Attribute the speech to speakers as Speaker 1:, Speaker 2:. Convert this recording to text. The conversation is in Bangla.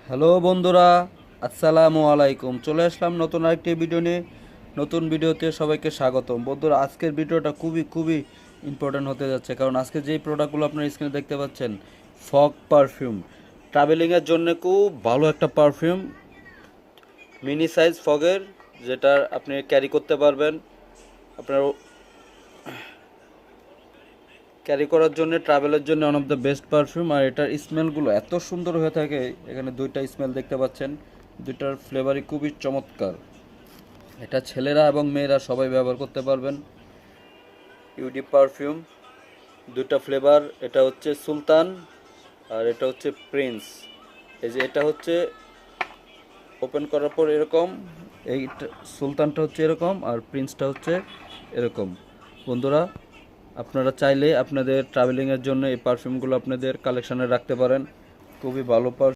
Speaker 1: হ্যালো বন্ধুরা, আসসালামু আলাইকুম। চলে আসলাম নতুন আরেকটি ভিডিও নিয়ে। নতুন ভিডিওতে সবাইকে স্বাগতম। বন্ধুরা, আজকের ভিডিওটা খুবই খুবই ইম্পর্ট্যান্ট হতে যাচ্ছে, কারণ আজকে যেই প্রোডাক্টগুলো আপনার স্ক্রিনে দেখতে পাচ্ছেন, ফগ পারফিউম, ট্রাভেলিংয়ের জন্য খুব ভালো একটা পারফিউম, মিনি সাইজ ফগের, যেটা আপনি ক্যারি করতে পারবেন আপনার ক্যারি করার জন্য, ট্রাভেলের জন্য one of the best perfume. আর এটার স্মেলগুলো এত সুন্দর হয়ে থাকে। এখানে দুইটা স্মেল দেখতে পাচ্ছেন, দুইটার ফ্লেভারই খুবই চমৎকার। এটা ছেলেরা এবং মেয়েরা সবাই ব্যবহার করতে পারবেন। ইউডি পারফিউম, দুইটা ফ্লেভার, এটা হচ্ছে সুলতান আর এটা হচ্ছে প্রিন্স। এই যে এটা হচ্ছে ওপেন করার পর এরকম, এই সুলতানটা হচ্ছে এরকম আর প্রিন্সটা হচ্ছে এরকম। বন্ধুরা, আপনারা চাইলে আপনাদের ট্রাভেলিংয়ের জন্য এই পারফিউমগুলো আপনাদের কালেকশানে রাখতে পারেন। খুবই ভালো পারফিউম।